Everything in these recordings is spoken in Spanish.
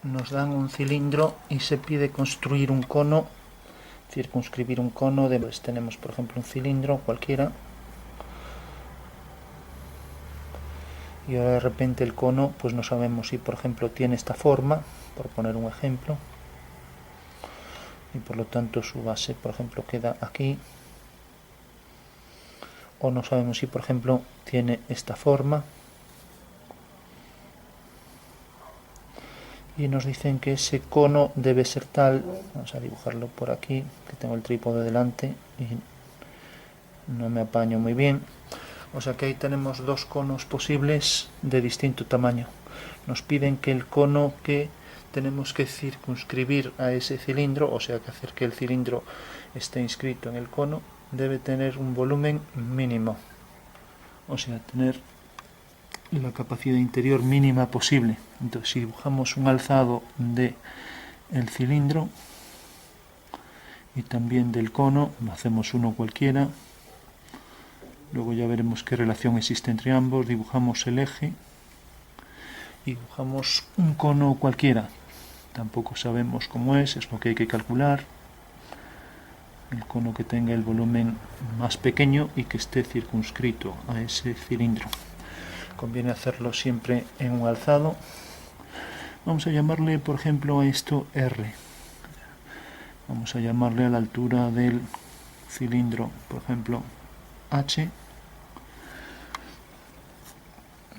nos dan un cilindro y se pide construir un cono, circunscribir un cono. Tenemos, por ejemplo, un cilindro cualquiera, y ahora de repente el cono, pues no sabemos si, por ejemplo, tiene esta forma, por poner un ejemplo, y por lo tanto su base, por ejemplo, queda aquí, o no sabemos si, por ejemplo, tiene esta forma, y nos dicen que ese cono debe ser tal. Vamos a dibujarlo por aquí, que tengo el trípode delante y no me apaño muy bien. O sea que ahí tenemos dos conos posibles de distinto tamaño. Nos piden que el cono que tenemos que circunscribir a ese cilindro, o sea que hacer que el cilindro esté inscrito en el cono, debe tener un volumen mínimo, o sea, tener la capacidad interior mínima posible. Entonces, si dibujamos un alzado de el cilindro y también del cono, hacemos uno cualquiera, luego ya veremos qué relación existe entre ambos, dibujamos el eje y dibujamos un cono cualquiera. Tampoco sabemos cómo es lo que hay que calcular. El cono que tenga el volumen más pequeño y que esté circunscrito a ese cilindro. Conviene hacerlo siempre en un alzado. Vamos a llamarle, por ejemplo, a esto R. Vamos a llamarle a la altura del cilindro, por ejemplo, H.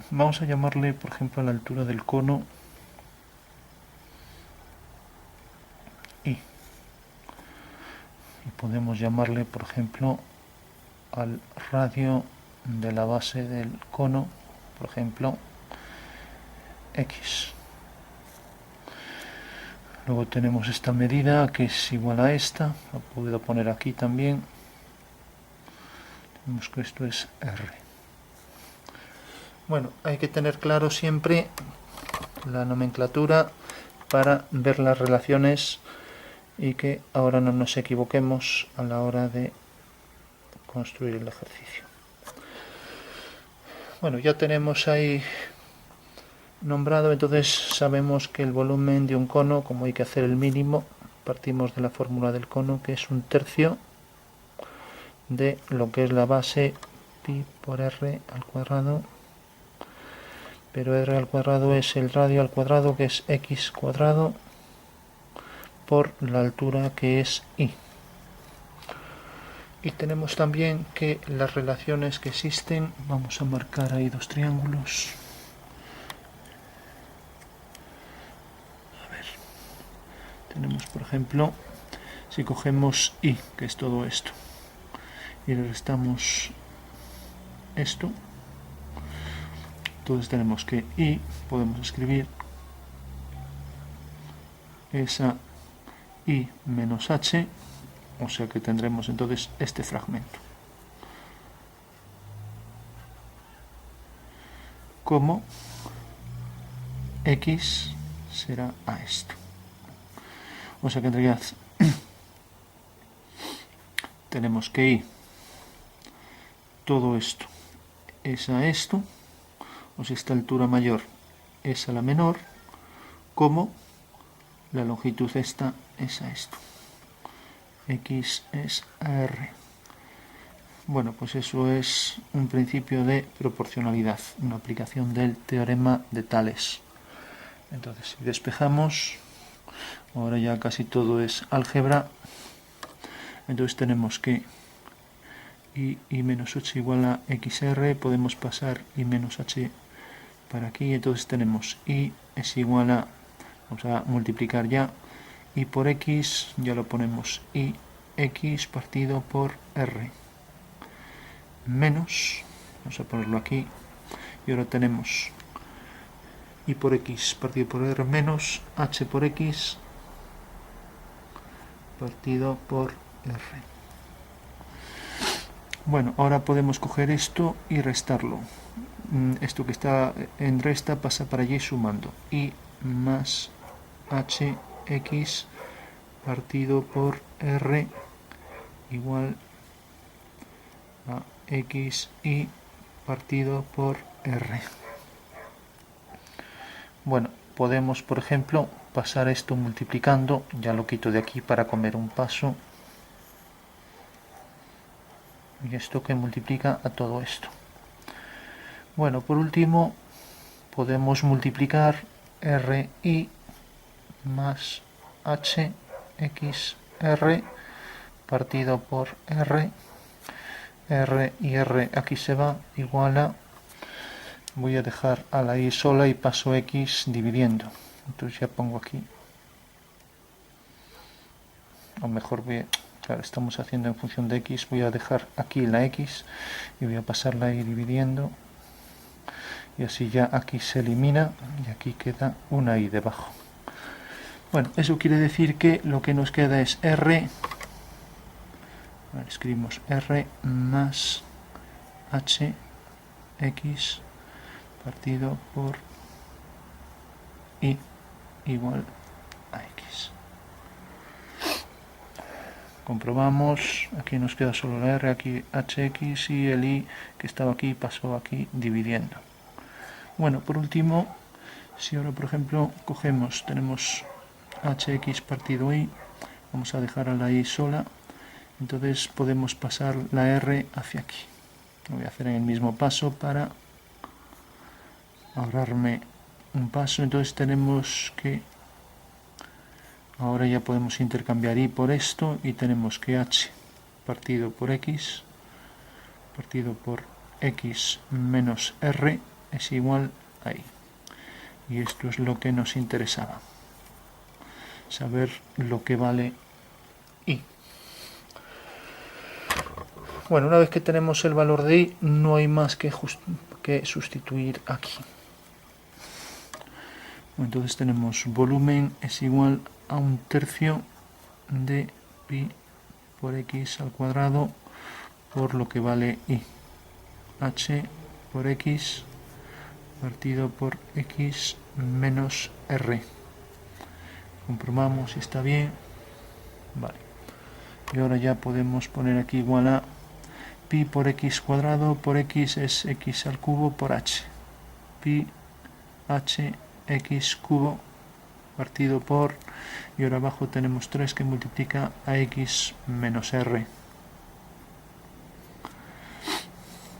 Vamos a llamarle, por ejemplo, a la altura del cono I. Y podemos llamarle, por ejemplo, al radio de la base del cono, por ejemplo, X. Luego tenemos esta medida que es igual a esta, la puedo poner aquí también. Tenemos que esto es R. Bueno, hay que tener claro siempre la nomenclatura para ver las relaciones y que ahora no nos equivoquemos a la hora de construir el ejercicio. Bueno, ya tenemos ahí nombrado, entonces sabemos que el volumen de un cono, como hay que hacer el mínimo, partimos de la fórmula del cono, que es un tercio de lo que es la base pi por r al cuadrado, pero r al cuadrado es el radio al cuadrado, que es x cuadrado, por la altura, que es y. Y tenemos también que las relaciones que existen, vamos a marcar ahí dos triángulos. A ver, tenemos, por ejemplo, si cogemos y, que es todo esto, y le restamos esto, entonces tenemos que y podemos escribir esa y menos h, o sea que tendremos entonces este fragmento, como x será a esto. O sea que en realidad tenemos que y todo esto es a esto, o sea, esta altura mayor es a la menor, como la longitud esta es a esto. X es a R. Bueno, pues eso es un principio de proporcionalidad, una aplicación del teorema de Tales. Entonces, si despejamos, ahora ya casi todo es álgebra, entonces tenemos que y menos 8 igual a xr, podemos pasar y menos h para aquí, entonces tenemos y es igual a, vamos a multiplicar ya, y por x ya lo ponemos y x partido por r menos, vamos a ponerlo aquí, y ahora tenemos y por x partido por r menos h por x partido por r. Bueno, ahora podemos coger esto y restarlo. Esto que está en resta pasa para allí sumando. Y más hx partido por r igual a x y partido por r. Bueno, podemos, por ejemplo, pasar esto multiplicando. Ya lo quito de aquí para comer un paso. Y esto que multiplica a todo esto. Bueno, por último podemos multiplicar RI más HXR partido por R. R y R aquí se va, igual a, voy a dejar a la I sola y paso X dividiendo. Entonces ya pongo aquí, o mejor claro, estamos haciendo en función de X, voy a dejar aquí la X y voy a pasar la Y dividiendo. Y así ya aquí se elimina y aquí queda una I debajo. Bueno, eso quiere decir que lo que nos queda es R, escribimos R más HX partido por I igual a X. Comprobamos, aquí nos queda solo la R, aquí HX y el I que estaba aquí pasó aquí dividiendo. Bueno, por último, si ahora por ejemplo cogemos, tenemos HX partido I, vamos a dejar a la I sola, entonces podemos pasar la R hacia aquí. Lo voy a hacer en el mismo paso para ahorrarme un paso. Entonces tenemos que, ahora ya podemos intercambiar I por esto y tenemos que H partido por X partido por X menos R es igual a I. Y esto es lo que nos interesaba, saber lo que vale I. Bueno, una vez que tenemos el valor de I, no hay más que sustituir aquí. Entonces tenemos volumen es igual a 1/3 de pi por X al cuadrado por lo que vale I. H por X partido por X menos R. Comprobamos si está bien. Vale. Y ahora ya podemos poner aquí igual a pi por X cuadrado por X es X al cubo por H. Pi H X cubo partido por, y ahora abajo tenemos 3 que multiplica a X menos R.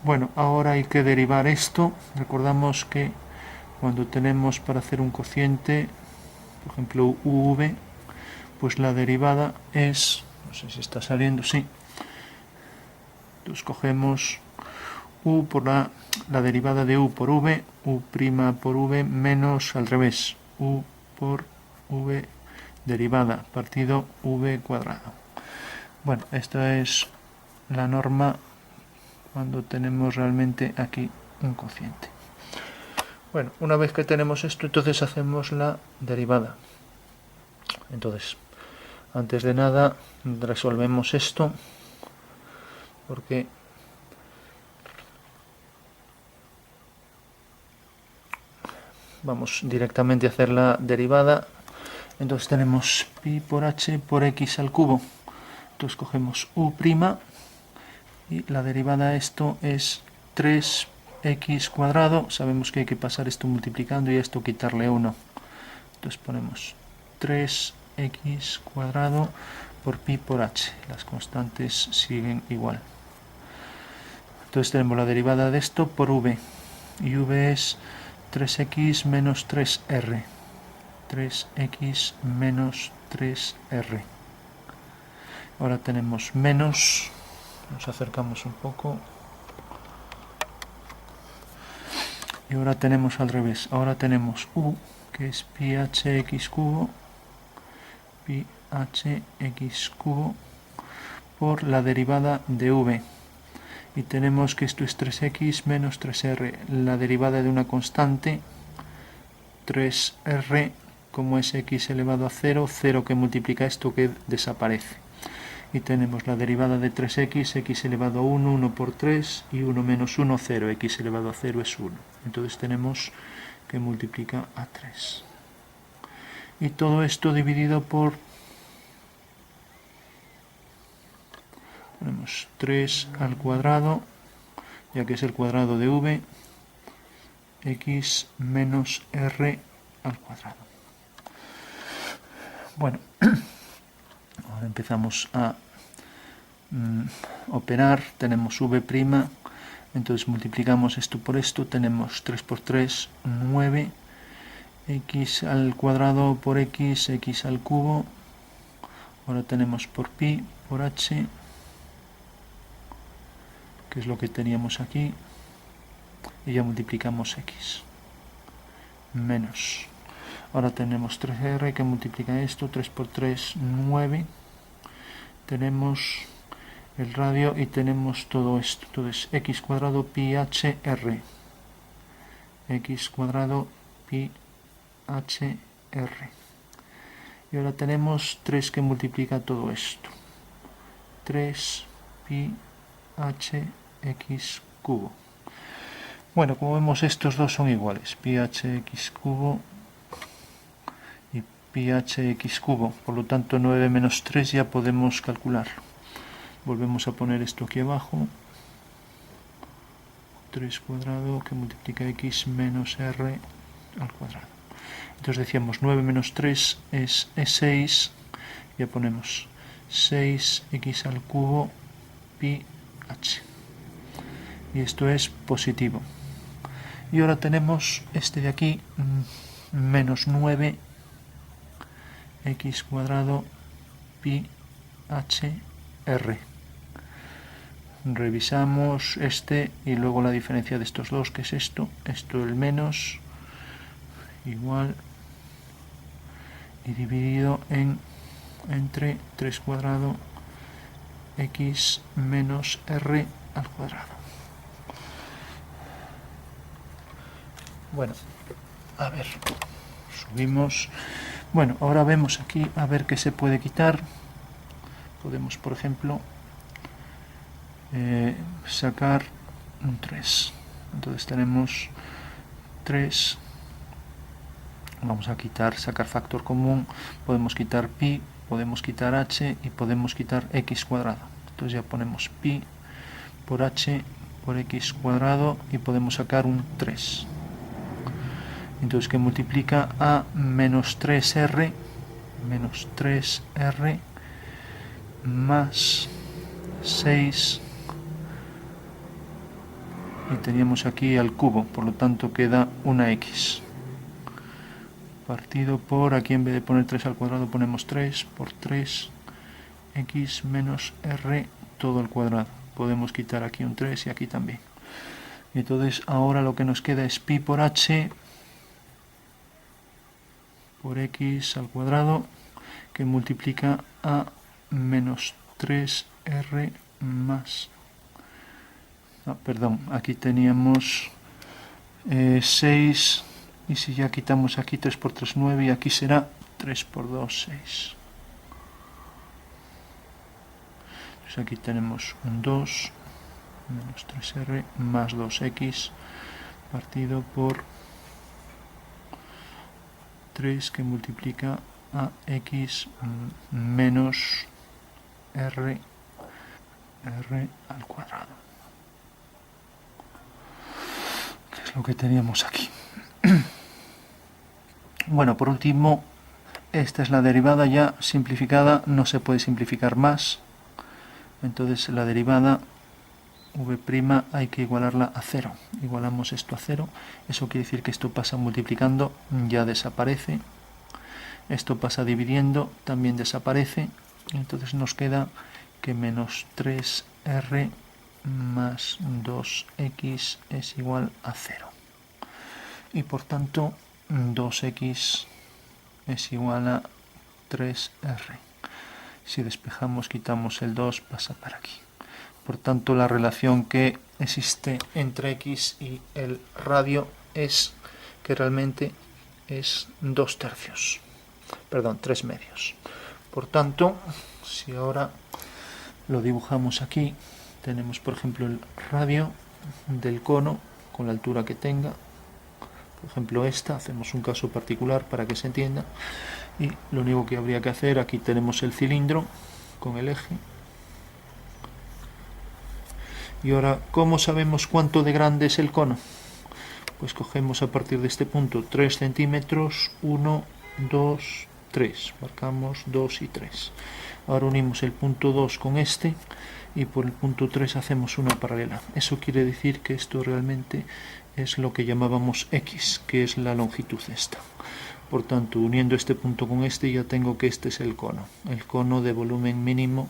Bueno, ahora hay que derivar esto. Recordamos que cuando tenemos para hacer un cociente, por ejemplo UV, pues la derivada es, no sé si está saliendo, sí. Entonces cogemos U por la derivada de U por V, U' por V menos al revés, U por V derivada partido V cuadrado. Bueno, esta es la norma cuando tenemos realmente aquí un cociente. Bueno, una vez que tenemos esto, entonces hacemos la derivada. Entonces, antes de nada, resolvemos esto, porque vamos directamente a hacer la derivada. Entonces tenemos pi por h por x al cubo. Entonces cogemos u' y la derivada de esto es 3x cuadrado. Sabemos que hay que pasar esto multiplicando y esto quitarle 1. Entonces ponemos 3x cuadrado por pi por h. Las constantes siguen igual. Entonces tenemos la derivada de esto por v. Y v es 3x menos 3r. 3x menos 3r. Ahora tenemos menos, nos acercamos un poco, y ahora tenemos al revés, ahora tenemos u, que es pi hx cubo, pi hx cubo, por la derivada de v, y tenemos que esto es 3x menos 3r, la derivada de una constante, 3r, como es x elevado a 0, 0 que multiplica esto que desaparece. Y tenemos la derivada de 3x, x elevado a 1, 1 por 3, y 1 menos 1, 0, x elevado a 0 es 1. Entonces tenemos que multiplica a 3. Y todo esto dividido por, tenemos 3 al cuadrado, ya que es el cuadrado de v, x menos r al cuadrado. Bueno, ahora empezamos a operar. Tenemos v', entonces multiplicamos esto por esto, tenemos 3 por 3, 9, x al cuadrado por x, x al cubo. Ahora tenemos por pi, por h, que es lo que teníamos aquí, y ya multiplicamos x, menos. Ahora tenemos 3r que multiplica esto, 3 por 3, 9. Tenemos el radio y tenemos todo esto. Entonces, x cuadrado pi h r. X cuadrado pi h r. Y ahora tenemos 3 que multiplica todo esto. 3 pi h x cubo. Bueno, como vemos, estos dos son iguales. Pi h x cubo y pi h x cubo. Por lo tanto, 9 menos 3 ya podemos calcularlo. Volvemos a poner esto aquí abajo. 3 cuadrado que multiplica x menos r al cuadrado. Entonces decíamos 9 menos 3 es 6. Ya ponemos 6x al cubo pi h. Y esto es positivo. Y ahora tenemos este de aquí, menos 9 x cuadrado pi h r. Revisamos este y luego la diferencia de estos dos, que es esto el menos, igual, y dividido entre 3 cuadrado x menos r al cuadrado. Bueno, a ver, subimos. Bueno, ahora vemos aquí a ver qué se puede quitar. Podemos, por ejemplo, sacar un 3. Entonces tenemos 3. Vamos a sacar factor común. Podemos quitar pi, podemos quitar h y podemos quitar x cuadrado. Entonces ya ponemos pi por h por x cuadrado y podemos sacar un 3. Entonces que multiplica a menos 3r más 6, y teníamos aquí al cubo, por lo tanto queda una x partido por, aquí en vez de poner 3 al cuadrado ponemos 3 por 3 x menos r todo al cuadrado. Podemos quitar aquí un 3 y aquí también. Entonces ahora lo que nos queda es pi por h por x al cuadrado, que multiplica a menos 3r más... perdón, aquí teníamos 6, y si ya quitamos aquí 3 por 3, 9, y aquí será 3 por 2, 6. Entonces aquí tenemos un 2 menos 3r más 2x partido por 3 que multiplica a x menos r al cuadrado, que es lo que teníamos aquí. Bueno, por último, esta es la derivada ya simplificada, no se puede simplificar más. Entonces la derivada v' hay que igualarla a 0. Igualamos esto a 0. Eso quiere decir que esto pasa multiplicando, ya desaparece. Esto pasa dividiendo, también desaparece. Entonces nos queda que menos 3r más 2x es igual a 0. Y por tanto 2x es igual a 3r. Si despejamos, quitamos el 2, pasa para aquí. Por tanto, la relación que existe entre x y el radio es que realmente es 2/3. Perdón, 3/2. Por tanto, si ahora lo dibujamos aquí, tenemos por ejemplo el radio del cono con la altura que tenga. Por ejemplo esta, hacemos un caso particular para que se entienda. Y lo único que habría que hacer, aquí tenemos el cilindro con el eje. Y ahora, ¿cómo sabemos cuánto de grande es el cono? Pues cogemos a partir de este punto 3 centímetros, 1, 2, 3, marcamos 2 y 3. Ahora unimos el punto 2 con este y por el punto 3 hacemos una paralela. Eso quiere decir que esto realmente es lo que llamábamos X, que es la longitud esta. Por tanto, uniendo este punto con este, ya tengo que este es el cono de volumen mínimo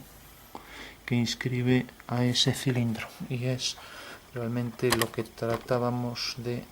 que inscribe a ese cilindro, y es realmente lo que tratábamos de